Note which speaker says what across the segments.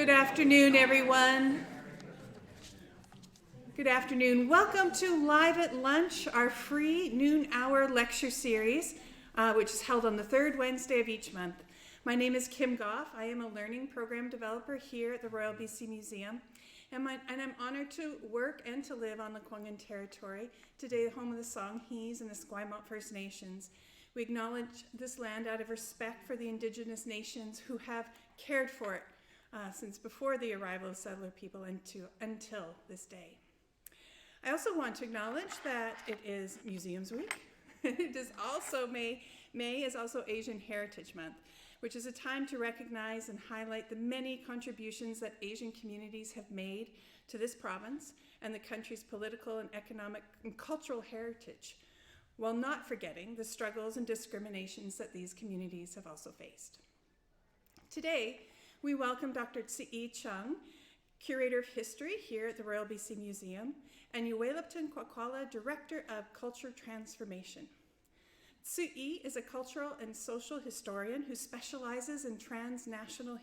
Speaker 1: Good afternoon, everyone. Good afternoon. Welcome to Live at Lunch, our free noon-hour lecture series, which is held on the third Wednesday of each month. My name is Kim Goff. I am a learning program developer here at the Royal BC Museum, and I'm honored to work and to live on the Lekwungen territory, today the home of the Songhees and the Esquimalt First Nations. We acknowledge this land out of respect for the Indigenous nations who have cared for it since before the arrival of settler people until this day. I also want to acknowledge that it is Museums Week. It is also May is also Asian Heritage Month, which is a time to recognize and highlight the many contributions that Asian communities have made to this province and the country's political and economic and cultural heritage, while not forgetting the struggles and discriminations that these communities have also faced. Today, we welcome Dr. Tzu-I Chung, Curator of History here at the Royal BC Museum, and Yuxwelupton Qwalqaxala, Director of Culture Transformation. Tzu-I is a cultural and social historian who specializes in transnational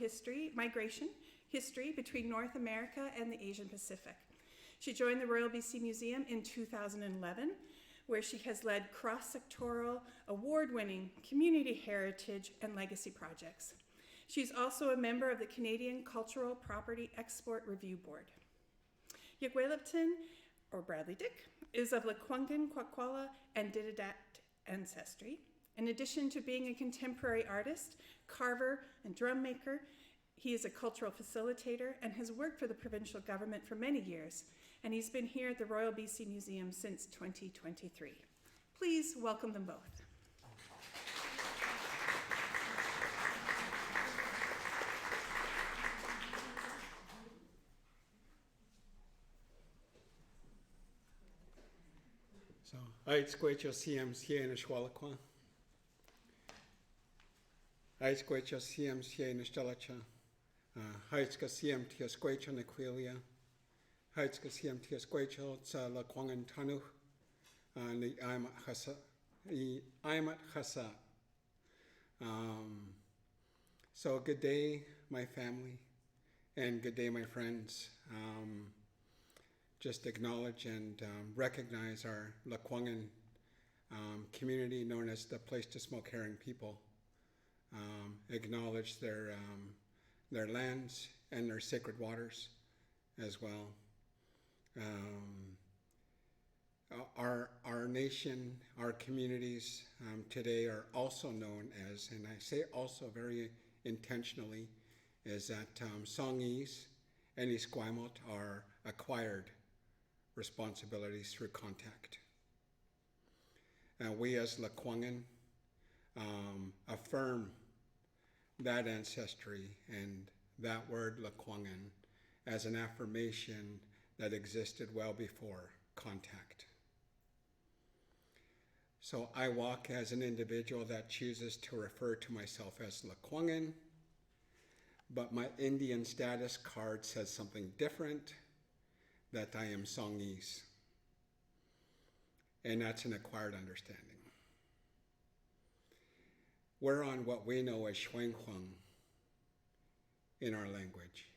Speaker 1: migration history between North America and the Asian Pacific. She joined the Royal BC Museum in 2011, where she has led cross-sectoral, award-winning community heritage and legacy projects. She's also a member of the Canadian Cultural Property Export Review Board. Yuxwelupton, or Bradley Dick, is of Lekwungen Qwalqaxala and Didadat ancestry. In addition to being a contemporary artist, carver, and drum maker, he is a cultural facilitator and has worked for the provincial government for many years, and he's been here at the Royal BC Museum since 2023. Please welcome them both.
Speaker 2: Aiz Gwecho CMs here in Shwalakwa. Aiz Gwecho CMs here in Stalacha. Aiz CM Tias Gwecho Nequilia. Aiz CM Tias Gwecho Tsa Lekwungen Tanu. Ni Aimat Hasa. So good day, my family, and good day, my friends. Just acknowledge and recognize our Lekwungen community known as the Place to Smoke Herring people. Acknowledge their lands and their sacred waters as well. Our nation, our communities today are also known as, and I say also very intentionally, is that Songhees and Esquimalt are acquired responsibilities through contact. We as Lekwungen affirm that ancestry and that word Lekwungen as an affirmation that existed well before contact. So I walk as an individual that chooses to refer to myself as Lekwungen, but my Indian status card says something different, that I am Songhees. And that's an acquired understanding. We're on what we know as Shuanghuang in our language,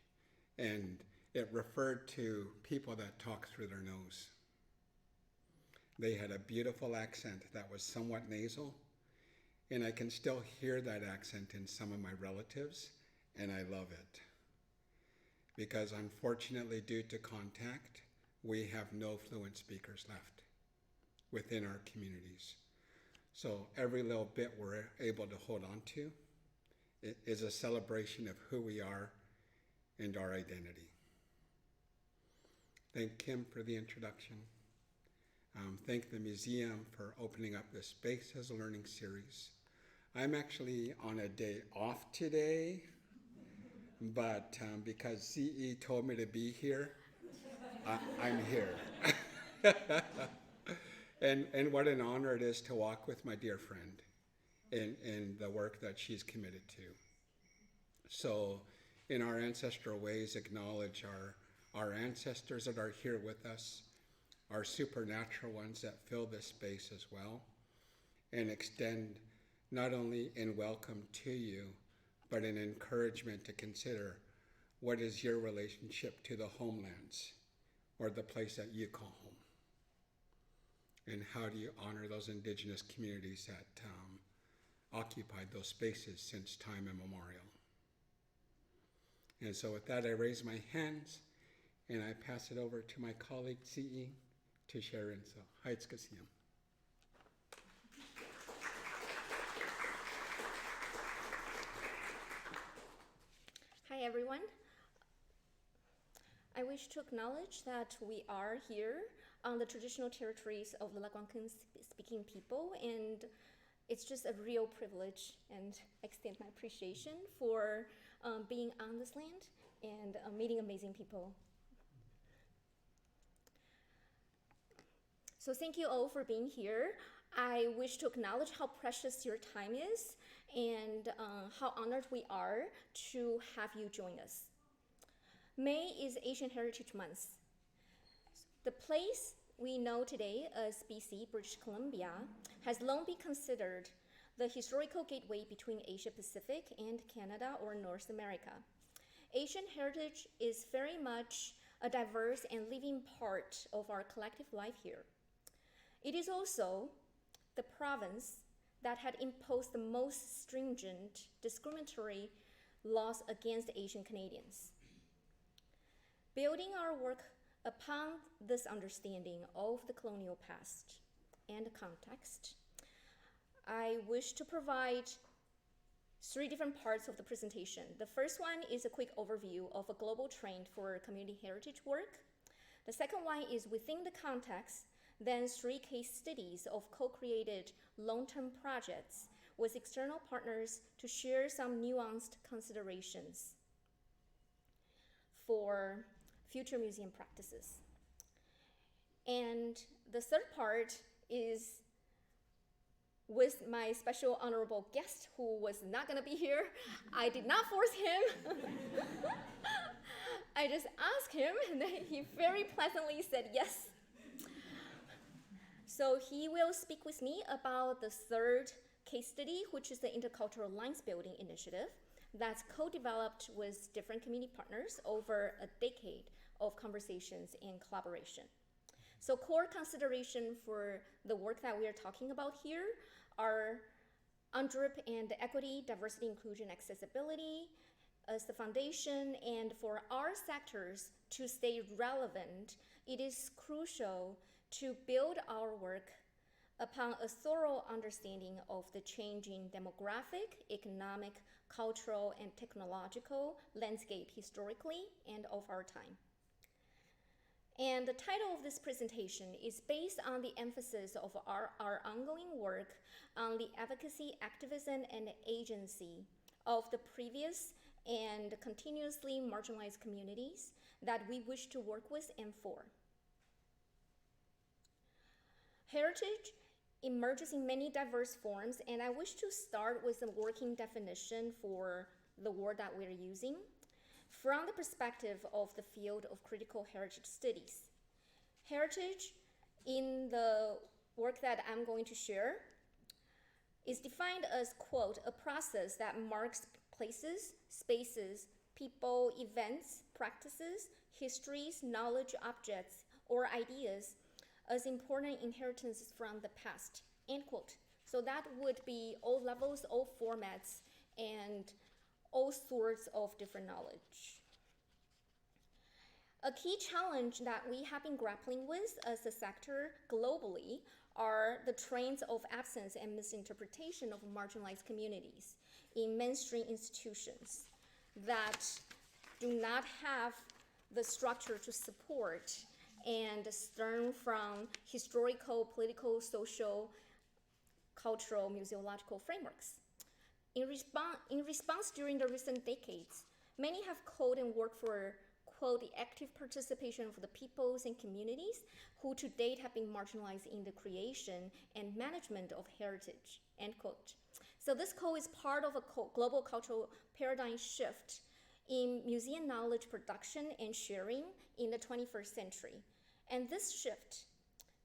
Speaker 2: and it referred to people that talk through their nose. They had a beautiful accent that was somewhat nasal, and I can still hear that accent in some of my relatives, and I love it. Because unfortunately, due to contact, we have no fluent speakers left within our communities. So every little bit we're able to hold on to is a celebration of who we are and our identity. Thank Kim for the introduction. Thank the museum for opening up this space as a learning series. I'm actually on a day off today, but because CE told me to be here, I'm here. And what an honor it is to walk with my dear friend in the work that she's committed to. So in our ancestral ways, acknowledge our ancestors that are here with us, our supernatural ones that fill this space as well, and extend not only in welcome to you, but an encouragement to consider what is your relationship to the homelands or the place that you call home? And how do you honor those indigenous communities that occupied those spaces since time immemorial? And so with that, I raise my hands and I pass it over to my colleague Tzu-I to share info. Advocacy.
Speaker 3: Hi everyone. I wish to acknowledge that we are here on the traditional territories of the Algonquin speaking people, and it's just a real privilege, and extend my appreciation for being on this land and meeting amazing people. So thank you all for being here. I wish to acknowledge how precious your time is and how honored we are to have you join us. May is Asian Heritage Month. The place we know today as BC, British Columbia, has long been considered the historical gateway between Asia Pacific and Canada or North America. Asian heritage is very much a diverse and living part of our collective life here. It is also the province that had imposed the most stringent discriminatory laws against Asian Canadians. Building our work upon this understanding of the colonial past and context, I wish to provide three different parts of the presentation. The first one is a quick overview of a global trend for community heritage work. The second one is within the context, then three case studies of co-created long-term projects with external partners to share some nuanced considerations for future museum practices. And the third part is with my special honorable guest who was not gonna be here. I did not force him. I just asked him and he very pleasantly said yes. So he will speak with me about the third case study, which is the Intercultural Lines Building Initiative that's co-developed with different community partners over a decade of conversations and collaboration. So core consideration for the work that we are talking about here are UNDRIP and equity, diversity, inclusion, accessibility as the foundation, and for our sectors to stay relevant, it is crucial to build our work upon a thorough understanding of the changing demographic, economic, cultural, and technological landscape historically and of our time. And the title of this presentation is based on the emphasis of our ongoing work on the advocacy, activism, and agency of the previous and continuously marginalized communities that we wish to work with and for. Heritage emerges in many diverse forms, and I wish to start with a working definition for the word that we're using from the perspective of the field of critical heritage studies. Heritage, in the work that I'm going to share, is defined as, quote, a process that marks places, spaces, people, events, practices, histories, knowledge, objects, or ideas as important inheritances from the past, end quote. So that would be all levels, all formats, and all sorts of different knowledge. A key challenge that we have been grappling with as a sector globally are the trends of absence and misinterpretation of marginalized communities in mainstream institutions that do not have the structure to support and stem from historical, political, social, cultural, museological frameworks. In response during the recent decades, many have called and worked for, quote, the active participation of the peoples and communities who to date have been marginalized in the creation and management of heritage, end quote. So this call is part of a global cultural paradigm shift in museum knowledge production and sharing in the 21st century. And this shift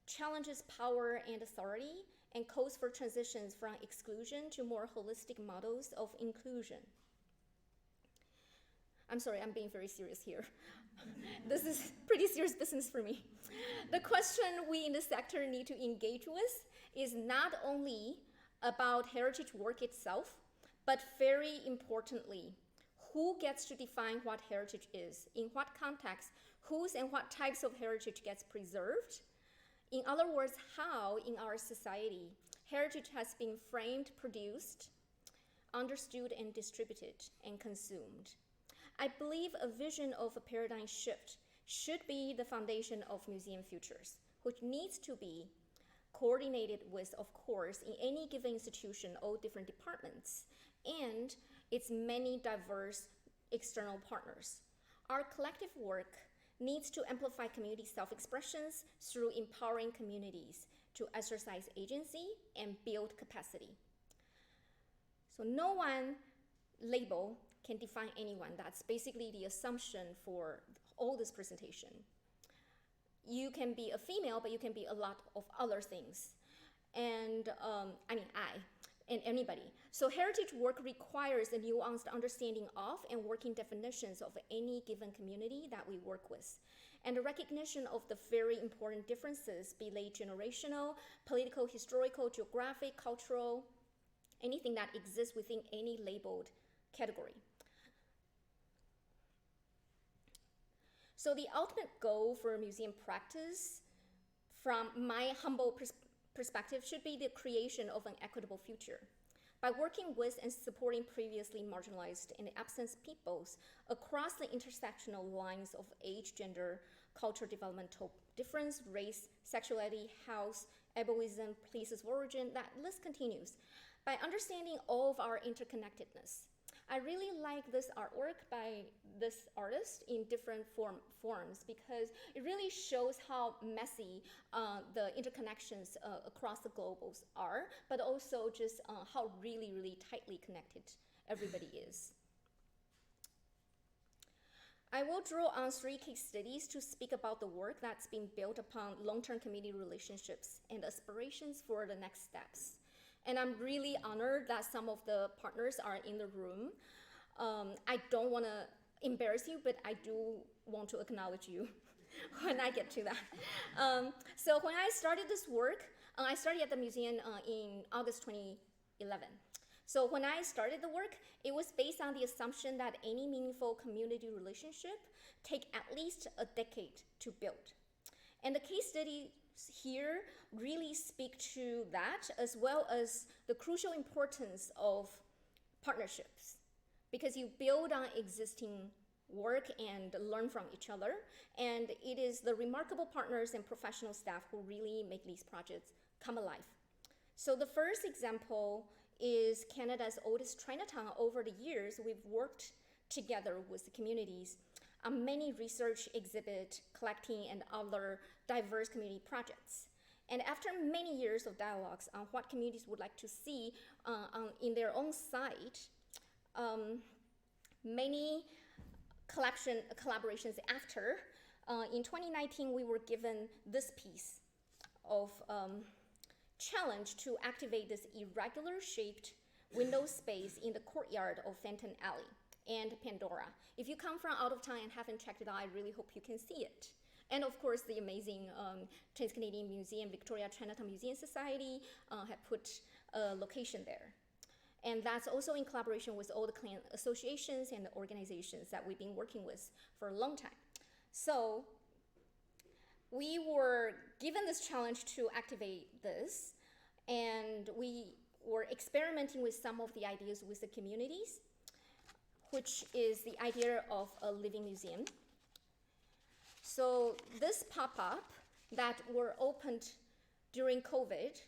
Speaker 3: challenges power and authority and calls for transitions from exclusion to more holistic models of inclusion. I'm sorry, I'm being very serious here. This is pretty serious business for me. The question we in the sector need to engage with is not only about heritage work itself, but very importantly, who gets to define what heritage is, in what context, whose and what types of heritage gets preserved. In other words, how in our society, heritage has been framed, produced, understood, and distributed, and consumed. I believe a vision of a paradigm shift should be the foundation of museum futures, which needs to be coordinated with, of course, in any given institution, all different departments, and its many diverse external partners. Our collective work needs to amplify community self-expressions through empowering communities to exercise agency and build capacity. So no one label can define anyone. That's basically the assumption for all this presentation. You can be a female, but you can be a lot of other things. And and anybody. So heritage work requires a nuanced understanding of and working definitions of any given community that we work with, and a recognition of the very important differences, be they generational, political, historical, geographic, cultural, anything that exists within any labeled category. So the ultimate goal for museum practice, from my humble perspective, should be the creation of an equitable future. By working with and supporting previously marginalized and absent peoples across the intersectional lines of age, gender, culture, developmental difference, race, sexuality, health, ableism, places of origin, that list continues. By understanding all of our interconnectedness, I really like this artwork by this artist in different forms because it really shows how messy the interconnections across the globals are, but also just how really, really tightly connected everybody is. I will draw on 3 case studies to speak about the work that's been built upon long-term community relationships and aspirations for the next steps. And I'm really honored that some of the partners are in the room. I don't want to embarrass you, but I do want to acknowledge you when I get to that. So when I started this work, I started at the museum in August 2011. So when I started the work, it was based on the assumption that any meaningful community relationship take at least a decade to build. And the case study here really speak to that, as well as the crucial importance of partnerships, because you build on existing work and learn from each other, and it is the remarkable partners and professional staff who really make these projects come alive. So the first example is Canada's oldest Chinatown. Over the years, we've worked together with the communities on many research, exhibit, collecting, and other diverse community projects. And after many years of dialogues on what communities would like to see in their own site, many collaborations after, in 2019, we were given this piece of challenge to activate this irregular shaped window space in the courtyard of Fenton Alley and Pandora. If you come from out of town and haven't checked it out, I really hope you can see it. And of course, the amazing Trans-Canadian Museum, Victoria Chinatown Museum Society have put a location there. And that's also in collaboration with all the clan associations and the organizations that we've been working with for a long time. So we were given this challenge to activate this, and we were experimenting with some of the ideas with the communities, which is the idea of a living museum. So this pop-up that were opened during COVID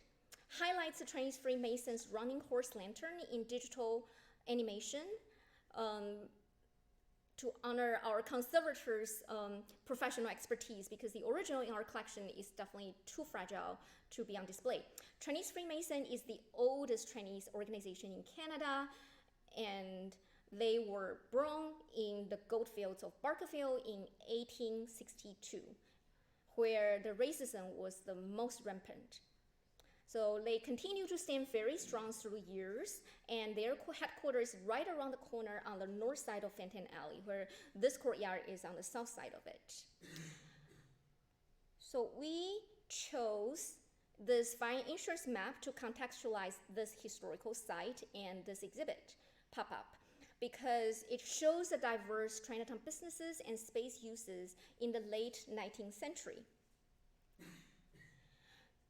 Speaker 3: highlights the Chinese Freemasons running horse lantern in digital animation to honor our conservators' professional expertise, because the original in our collection is definitely too fragile to be on display. Chinese Freemason is the oldest Chinese organization in Canada, and they were born in the goldfields of Barkerville in 1862, where the racism was the most rampant. So they continue to stand very strong through years, and their headquarters is right around the corner on the north side of Fenton Alley, where this courtyard is on the south side of it. So we chose this fine insurance map to contextualize this historical site and this exhibit pop-up, because it shows the diverse Chinatown businesses and space uses in the late 19th century.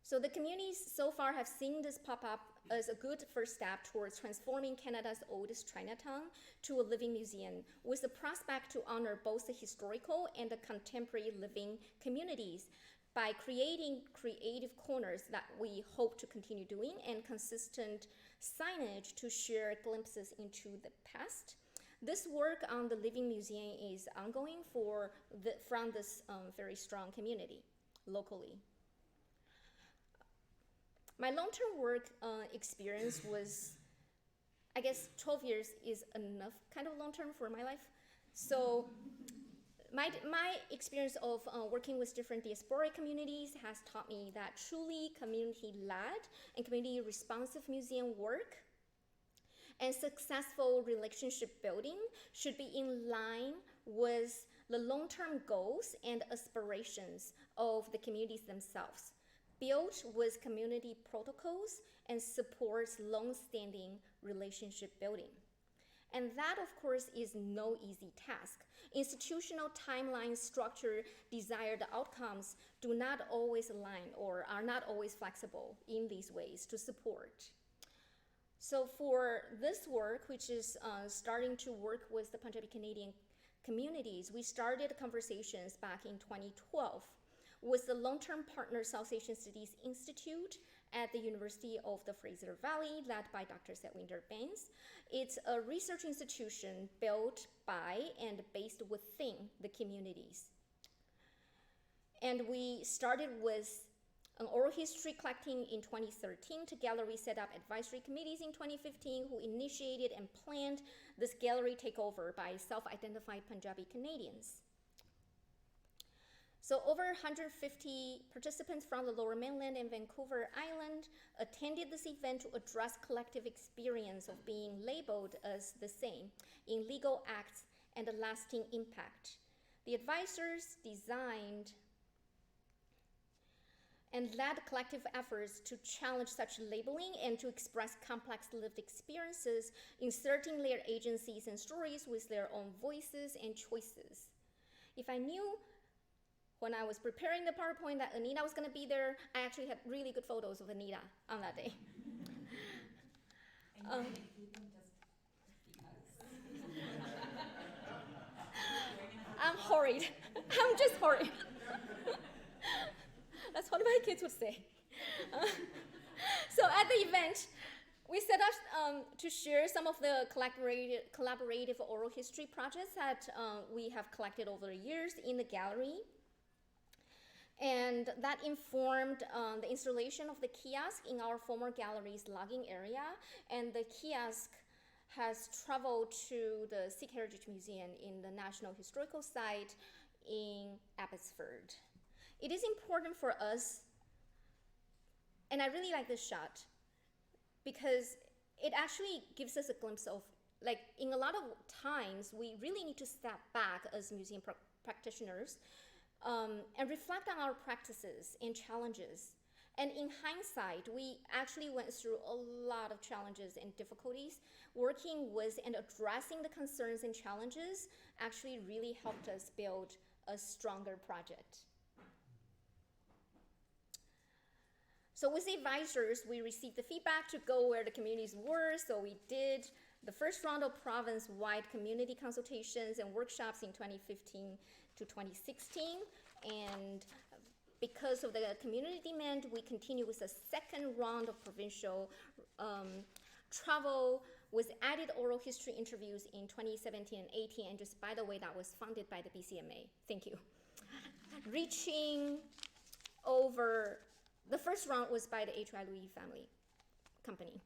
Speaker 3: So the communities so far have seen this pop up as a good first step towards transforming Canada's oldest Chinatown to a living museum, with the prospect to honor both the historical and the contemporary living communities by creating creative corners that we hope to continue doing, and consistent signage to share glimpses into the past. This work on the living museum is ongoing from this very strong community locally. My long-term work experience was, I guess 12 years is enough kind of long-term for my life. So my experience of working with different diasporic communities has taught me that truly community-led and community-responsive museum work and successful relationship building should be in line with the long-term goals and aspirations of the communities themselves, built with community protocols and supports long-standing relationship building. And that, of course, is no easy task. Institutional timeline structure desired outcomes do not always align or are not always flexible in these ways to support. So for this work, which is starting to work with the Punjabi Canadian communities, we started conversations back in 2012 with the long-term partner South Asian Studies Institute at the University of the Fraser Valley, led by Dr. Setwinder Bains. It's a research institution built by and based within the communities. And we started with an oral history collecting in 2013. Together we set up advisory committees in 2015 who initiated and planned this gallery takeover by self-identified Punjabi Canadians. So over 150 participants from the Lower Mainland and Vancouver Island attended this event to address collective experience of being labeled as the same in legal acts and a lasting impact. The advisors designed and led collective efforts to challenge such labeling and to express complex lived experiences, inserting their agencies and stories with their own voices and choices. If I knew when I was preparing the PowerPoint that Anita was going to be there, I actually had really good photos of Anita on that day.
Speaker 4: And you can include them just because?
Speaker 3: I'm horrid. I'm just horrid. That's what my kids would say. So at the event, we set up to share some of the collaborative oral history projects that we have collected over the years in the gallery. And that informed the installation of the kiosk in our former gallery's logging area. And the kiosk has traveled to the Sikh Heritage Museum in the National Historical Site in Abbotsford. It is important for us, and I really like this shot, because it actually gives us a glimpse of, like, in a lot of times, we really need to step back as museum practitioners and reflect on our practices and challenges. And in hindsight, we actually went through a lot of challenges and difficulties. Working with and addressing the concerns and challenges actually really helped us build a stronger project. So with the advisors, we received the feedback to go where the communities were. So we did the first round of province-wide community consultations and workshops in 2015 to 2016. And because of the community demand, we continue with the second round of provincial travel with added oral history interviews in 2017 and 18. And just by the way, that was funded by the BCMA. Thank you. Reaching over, the first round was by the H.Y. Louis family company.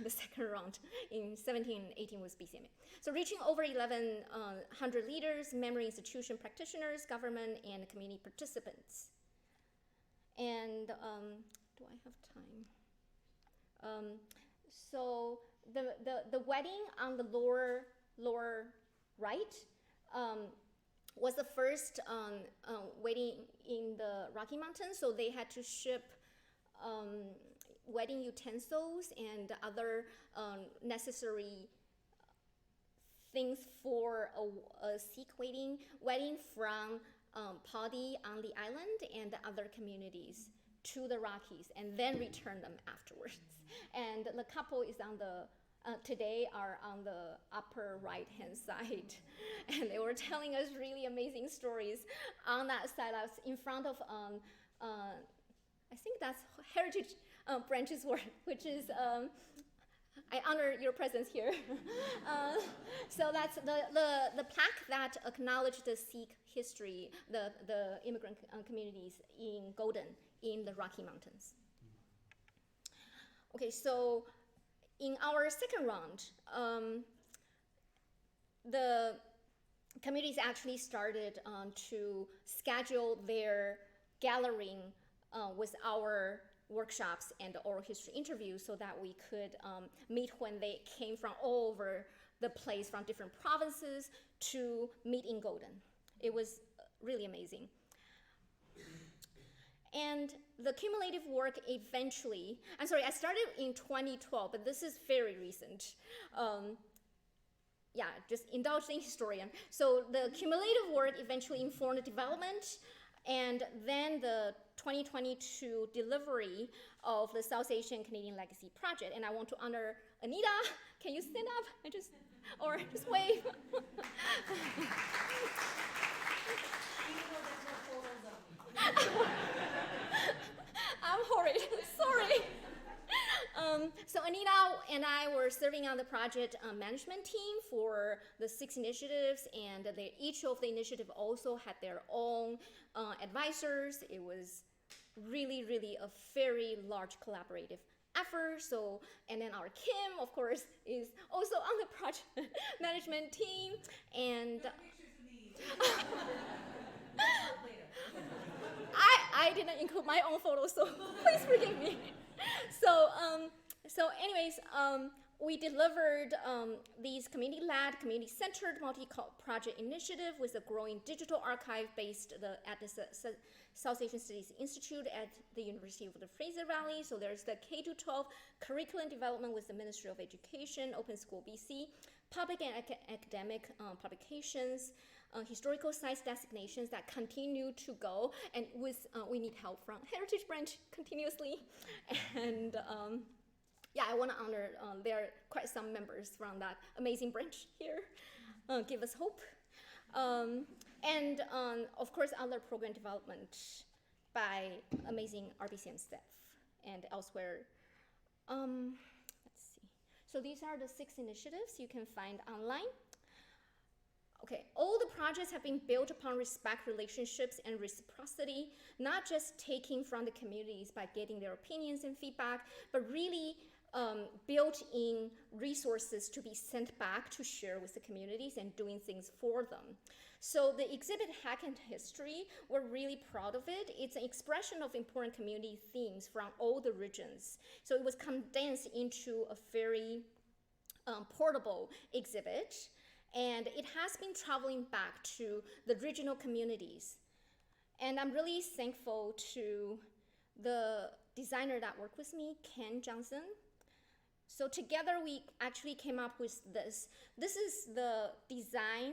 Speaker 3: The second round in 17 and 18 was BCMA. So reaching over 1,100 leaders, memory institution practitioners, government, and community participants. And do I have time? So the wedding on the lower right was the first wedding in the Rocky Mountains. So they had to ship wedding utensils and other necessary things for a Sikh wedding from Padi on the island and the other communities to the Rockies, and then return them afterwards. And the couple is on the today are on the upper right-hand side, and they were telling us really amazing stories on that side. I was in front of I think that's Heritage Branch's work, which is I honor your presence here. So that's the plaque that acknowledged the Sikh history, the immigrant communities in Golden in the Rocky Mountains. Okay, so in our second round, the communities actually started to schedule their gathering with our workshops and oral history interviews so that we could meet when they came from all over the place, from different provinces, to meet in Golden. It was really amazing. And the cumulative work eventually, I'm sorry, I started in 2012, but this is very recent. Yeah, just indulge the historian. So the cumulative work eventually informed the development, and then the 2022 delivery of the South Asian Canadian Legacy Project. And I want to honor Anita. Can you stand up and just wave? I'm horrid, sorry. So Anita and I were serving on the project management team for the 6 initiatives, and each of the initiatives also had their own advisors. It was really, really a very large collaborative effort. So, and then our Kim, of course, is also on the project management team. And I didn't include my own photos, so please forgive me. So anyways, we delivered these community-led, community-centered multi-project initiative with a growing digital archive based at the South Asian Studies Institute at the University of the Fraser Valley. So there's the K-12 curriculum development with the Ministry of Education, Open School BC, public and academic publications, historical sites designations that continue to go, and with we need help from Heritage Branch continuously. And yeah, I want to honor, there are quite some members from that amazing branch here. Give us hope. And of course, other program development by amazing RBCM staff and elsewhere. Let's see. So these are the 6 initiatives you can find online. Okay, all the projects have been built upon respect, relationships, and reciprocity, not just taking from the communities by getting their opinions and feedback, but really built in resources to be sent back to share with the communities and doing things for them. So the exhibit Hack and History, we're really proud of it. It's an expression of important community themes from all the regions. So it was condensed into a very portable exhibit. And it has been traveling back to the regional communities. And I'm really thankful to the designer that worked with me, Ken Johnson. So together we actually came up with this. This is the design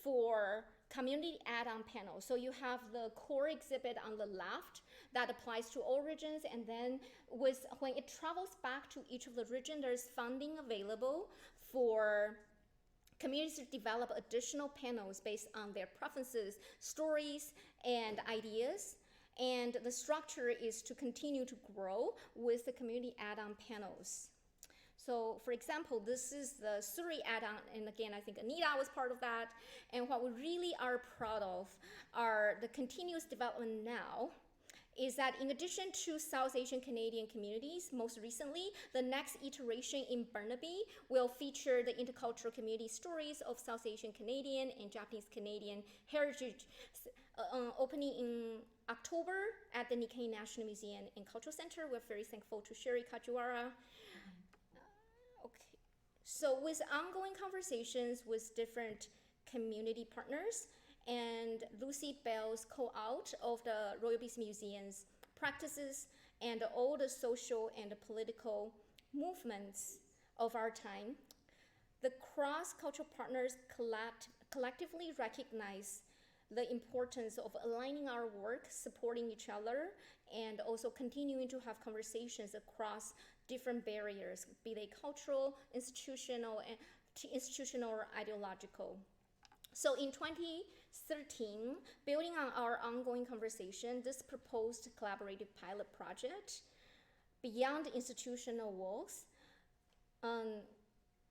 Speaker 3: for community add-on panel. So you have the core exhibit on the left that applies to all regions, and then when it travels back to each of the regions, there's funding available for communities to develop additional panels based on their preferences, stories, and ideas. And the structure is to continue to grow with the community add-on panels. So for example, this is the Tzu-I add-on, and again, I think Anita was part of that. And what we really are proud of are the continuous development now is that in addition to South Asian Canadian communities, most recently, the next iteration in Burnaby will feature the intercultural community stories of South Asian Canadian and Japanese Canadian heritage opening in October at the Nikkei National Museum and Cultural Center. We're very thankful to Sherry Kajiwara. Okay, so with ongoing conversations with different community partners and Lucy Bell's call-out of the Royal BC Museum's practices and all the social and political movements of our time, the cross-cultural partners collectively recognize the importance of aligning our work, supporting each other, and also continuing to have conversations across different barriers, be they cultural, institutional, or ideological. So in 2013, building on our ongoing conversation, this proposed collaborative pilot project, Beyond Institutional Walls,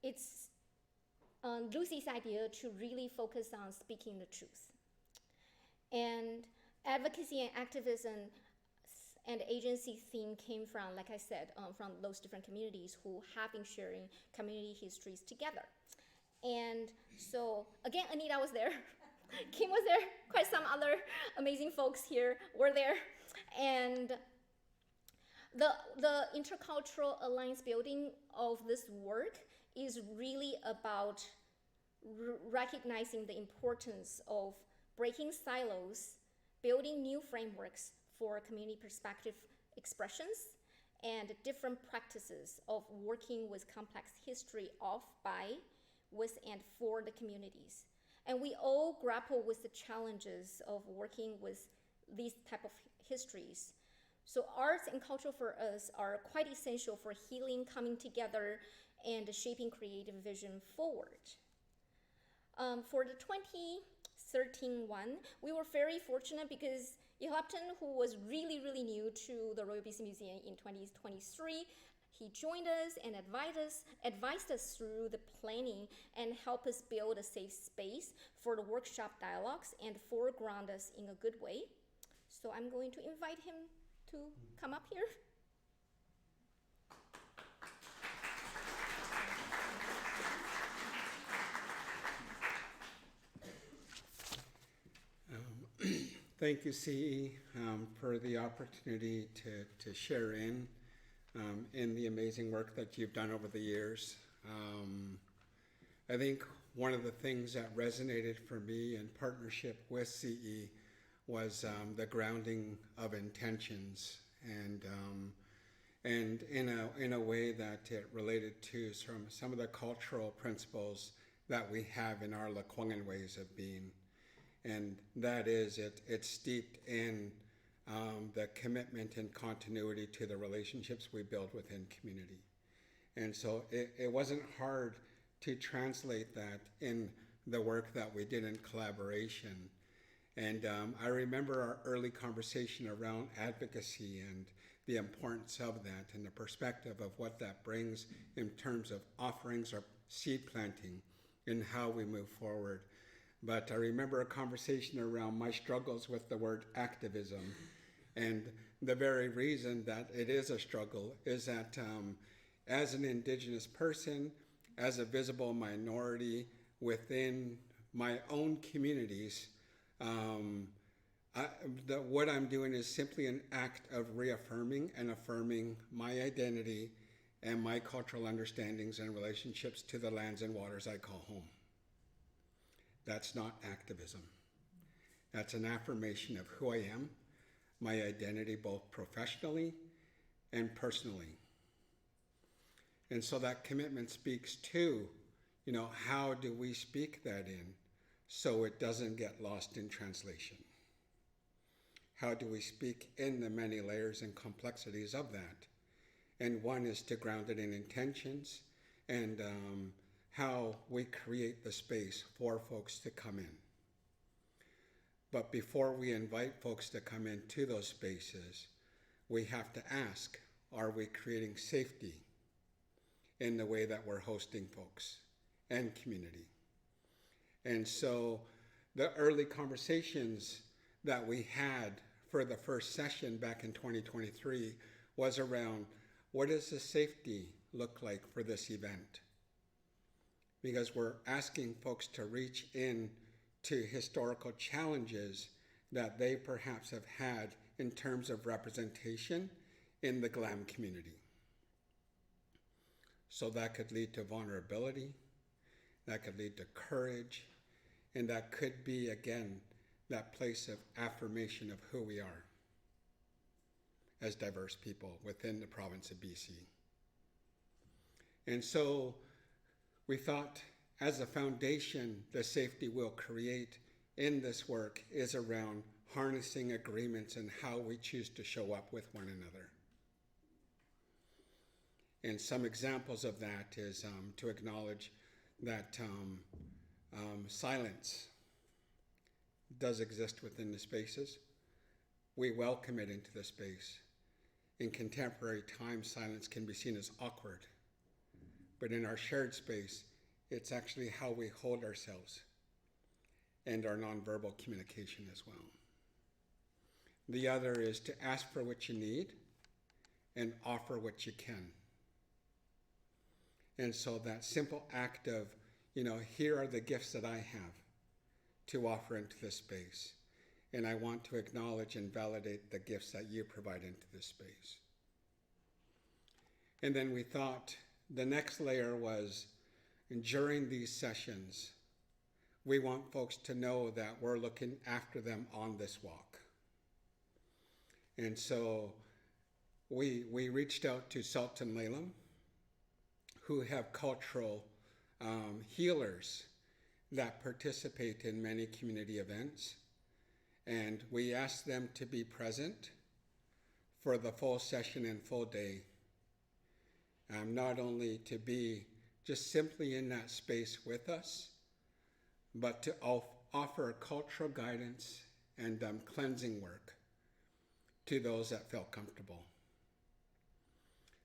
Speaker 3: it's Lucy's idea to really focus on speaking the truth. And advocacy and activism and agency theme came from, like I said, from those different communities who have been sharing community histories together. And so, again, Anita was there, Kim was there, quite some other amazing folks here were there. And the intercultural alliance building of this work is really about recognizing the importance of breaking silos, building new frameworks for community perspective expressions, and different practices of working with complex history of, by, with, and for the communities. And we all grapple with the challenges of working with these type of histories. So arts and culture for us are quite essential for healing, coming together, and shaping creative vision forward. For the 2013 one, we were very fortunate because Yuxwelupton, who was really, really new to the Royal BC Museum in 2023, he joined us and advised us through the planning and helped us build a safe space for the workshop dialogues and foreground us in a good way. So I'm going to invite him to come up here.
Speaker 2: Thank you, CE, for the opportunity to share in the amazing work that you've done over the years. I think one of the things that resonated for me in partnership with CE was the grounding of intentions, and in a way that it related to some of the cultural principles that we have in our Lekwungen ways of being. And that is, it's steeped in the commitment and continuity to the relationships we build within community. And so it wasn't hard to translate that in the work that we did in collaboration. And I remember our early conversation around advocacy and the importance of that and the perspective of what that brings in terms of offerings or seed planting and how we move forward. But I remember a conversation around my struggles with the word activism. And the very reason that it is a struggle is that as an Indigenous person, as a visible minority within my own communities, what I'm doing is simply an act of reaffirming and affirming my identity and my cultural understandings and relationships to the lands and waters I call home. That's not activism. That's an affirmation of who I am, my identity both professionally and personally. And so that commitment speaks to, how do we speak that in so it doesn't get lost in translation? How do we speak in the many layers and complexities of that? And one is to ground it in intentions and how we create the space for folks to come in. But before we invite folks to come into those spaces, we have to ask, are we creating safety in the way that we're hosting folks and community? And so the early conversations that we had for the first session back in 2023 was around, what does the safety look like for this event? Because we're asking folks to reach in to historical challenges that they perhaps have had in terms of representation in the GLAM community. So that could lead to vulnerability, that could lead to courage, and that could be, again, that place of affirmation of who we are as diverse people within the province of BC. And so we thought, as a foundation, the safety we'll create in this work is around harnessing agreements and how we choose to show up with one another. And some examples of that is to acknowledge that silence does exist within the spaces. We welcome it into the space. In contemporary time, silence can be seen as awkward. But in our shared space, it's actually how we hold ourselves and our nonverbal communication as well. The other is to ask for what you need and offer what you can. And so that simple act of, here are the gifts that I have to offer into this space. And I want to acknowledge and validate the gifts that you provide into this space. And then we thought the next layer was, during these sessions, we want folks to know that we're looking after them on this walk. And so we reached out to Sultan Laylam, who have cultural healers that participate in many community events. And we asked them to be present for the full session and full day. Not only to be just simply in that space with us, but to offer cultural guidance and cleansing work to those that felt comfortable.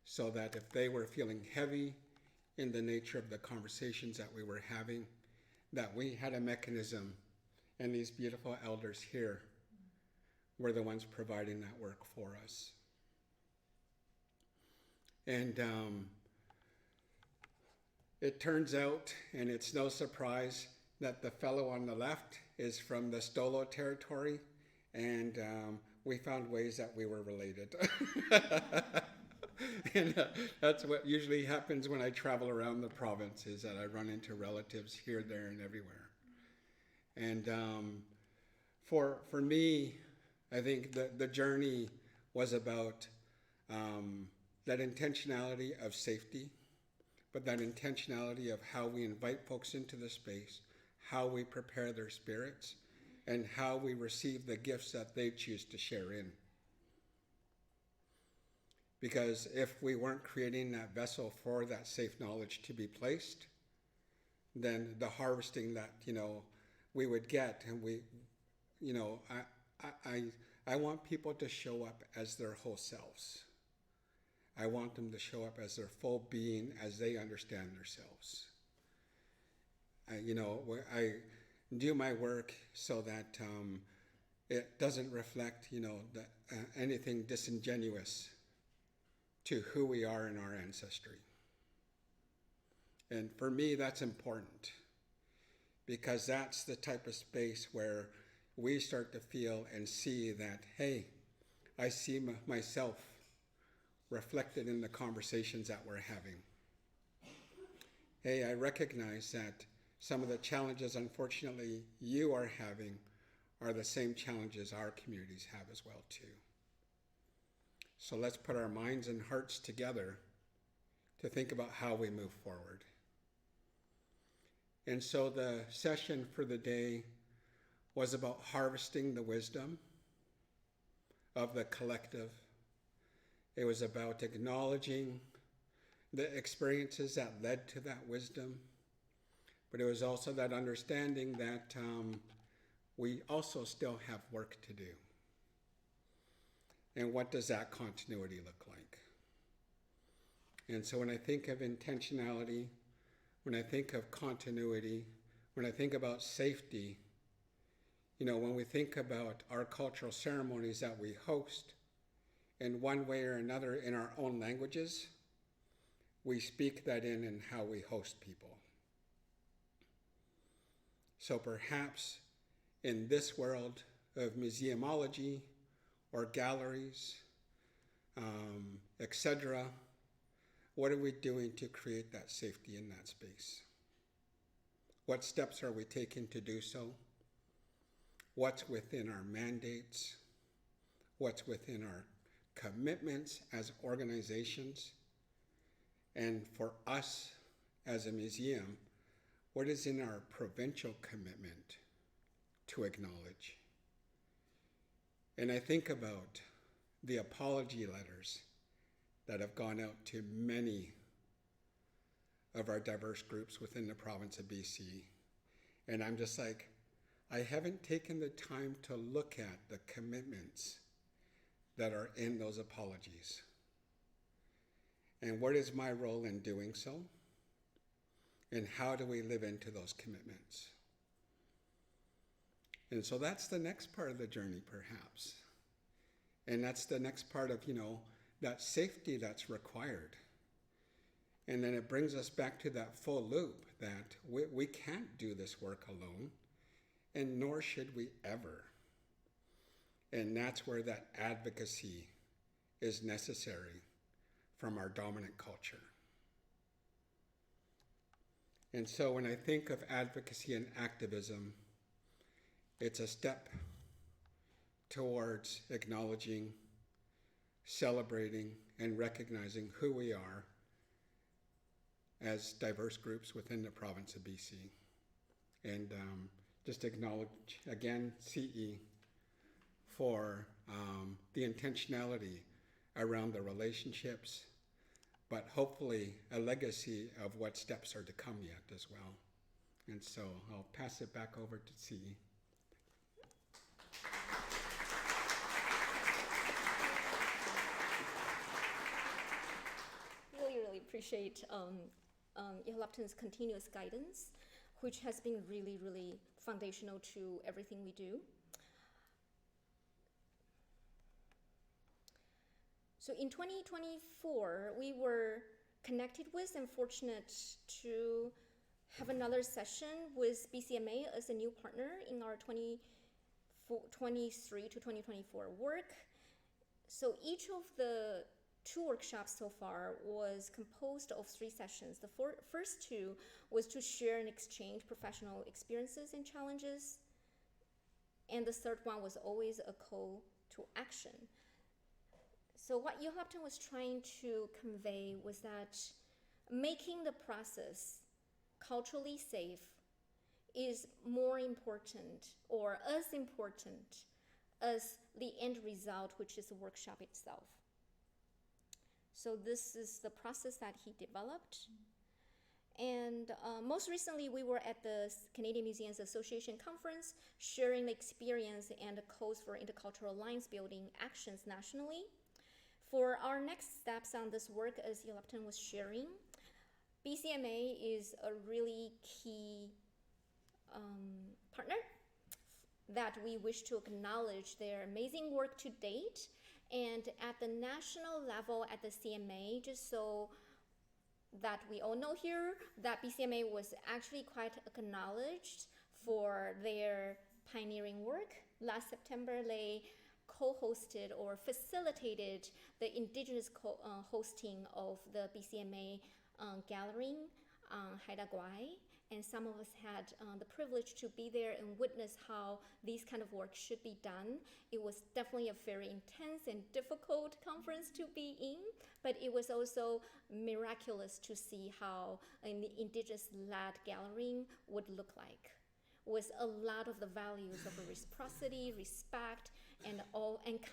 Speaker 2: So that if they were feeling heavy in the nature of the conversations that we were having, that we had a mechanism, and these beautiful elders here were the ones providing that work for us. And it turns out, and it's no surprise, that the fellow on the left is from the Stolo territory, and we found ways that we were related. And that's what usually happens when I travel around the province, is that I run into relatives here, there, and everywhere. And for me, I think the journey was about that intentionality of safety, but that intentionality of how we invite folks into the space, how we prepare their spirits, and how we receive the gifts that they choose to share in. Because if we weren't creating that vessel for that safe knowledge to be placed, then the harvesting that, we would get, and I want people to show up as their whole selves. I want them to show up as their full being as they understand themselves. I do my work so that it doesn't reflect, anything disingenuous to who we are in our ancestry. And for me, that's important, because that's the type of space where we start to feel and see that, hey, I see myself reflected in the conversations that we're having. Hey, I recognize that some of the challenges, unfortunately, you are having are the same challenges our communities have as well, too. So let's put our minds and hearts together to think about how we move forward. And so the session for the day was about harvesting the wisdom of the collective. It was about acknowledging the experiences that led to that wisdom, but it was also that understanding that we also still have work to do. And what does that continuity look like? And so when I think of intentionality, when I think of continuity, when I think about safety, when we think about our cultural ceremonies that we host, in one way or another in our own languages, we speak that in how we host people. So perhaps in this world of museumology or galleries, etc. What are we doing to create that safety in that space? What steps are we taking to do so? What's within our mandates? What's within our commitments as organizations? And for us as a museum, what is in our provincial commitment to acknowledge? And I think about the apology letters that have gone out to many of our diverse groups within the province of BC. And I'm just like, I haven't taken the time to look at the commitments that are in those apologies. And what is my role in doing so? And how do we live into those commitments? And so that's the next part of the journey, perhaps. And that's the next part of, that safety that's required. And then it brings us back to that full loop that we can't do this work alone, and nor should we ever. And that's where that advocacy is necessary from our dominant culture. And so when I think of advocacy and activism, it's a step towards acknowledging, celebrating, and recognizing who we are as diverse groups within the province of BC. And just acknowledge, again, CE for the intentionality around the relationships, but hopefully a legacy of what steps are to come yet as well. And so I'll pass it back over to CE.
Speaker 3: Really appreciate Yuxwelupton's continuous guidance, which has been really foundational to everything we do. So in 2024, we were connected with and fortunate to have another session with BCMA as a new partner in our 2023 to 2024 work. So each of the 2 workshops so far was composed of 3 sessions. The first 2 was to share and exchange professional experiences and challenges. And the third one was always a call to action. So what Yuxwelupton was trying to convey was that making the process culturally safe is more important or as important as the end result, which is the workshop itself. So this is the process that he developed. And most recently, we were at the Canadian Museums Association conference, sharing the experience and the calls for intercultural alliance building actions nationally. For our next steps on this work, as Yuxwelupton was sharing, BCMA is a really key partner that we wish to acknowledge their amazing work to date. And at the national level, at the CMA, just so that we all know here, that BCMA was actually quite acknowledged for their pioneering work. Last September, they co-hosted or facilitated the indigenous hosting of the BCMA gathering on Haida Gwaii. And some of us had the privilege to be there and witness how these kind of work should be done. It was definitely a very intense and difficult conference to be in, but it was also miraculous to see how an indigenous-led gathering would look like, with a lot of the values of reciprocity, respect, and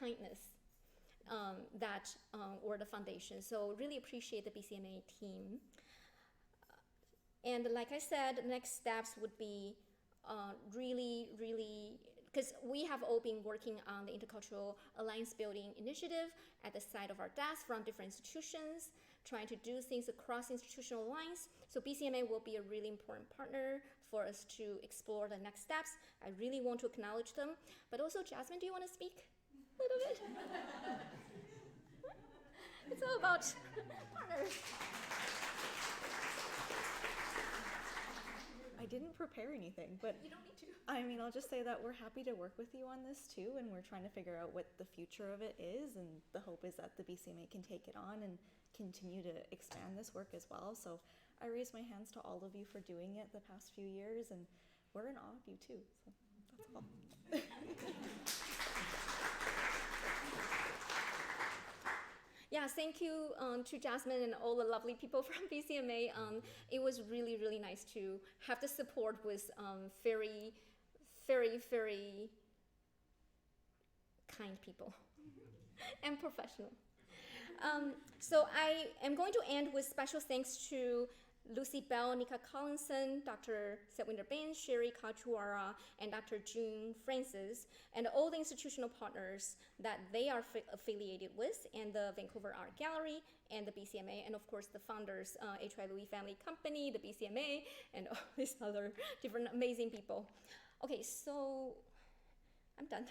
Speaker 3: kindness that were the foundation. So really appreciate the BCMA team. And like I said, next steps would be really, because we have all been working on the Intercultural Alliance Building Initiative at the side of our desk from different institutions, trying to do things across institutional lines. So BCMA will be a really important partner for us to explore the next steps. I really want to acknowledge them. But also, Jasmine, do you want to speak a little bit? It's all about partners.
Speaker 1: I
Speaker 5: didn't prepare anything, but
Speaker 3: You don't need to.
Speaker 5: I mean, I'll just say that we're happy to work with you on this too, and we're trying to figure out what the future of it is, and the hope is that the BCMA can take it on and continue to expand this work as well. So I raise my hands to all of you for doing it the past few years, and we're in awe of you too. So that's all.
Speaker 3: Yeah, thank you to Jasmine and all the lovely people from BCMA. It was really, really nice to have the support with very, very, very kind people and professional. So I am going to end with special thanks to Lucy Bell, Nika Collinson, Dr. Setwinder Ben, Sherry Kachuara, and Dr. June Francis, and all the institutional partners that they are affiliated with, and the Vancouver Art Gallery, and the BCMA, and of course the founders, H.Y. Louis Family Company, the BCMA, and all these other different amazing people. Okay, so I'm done.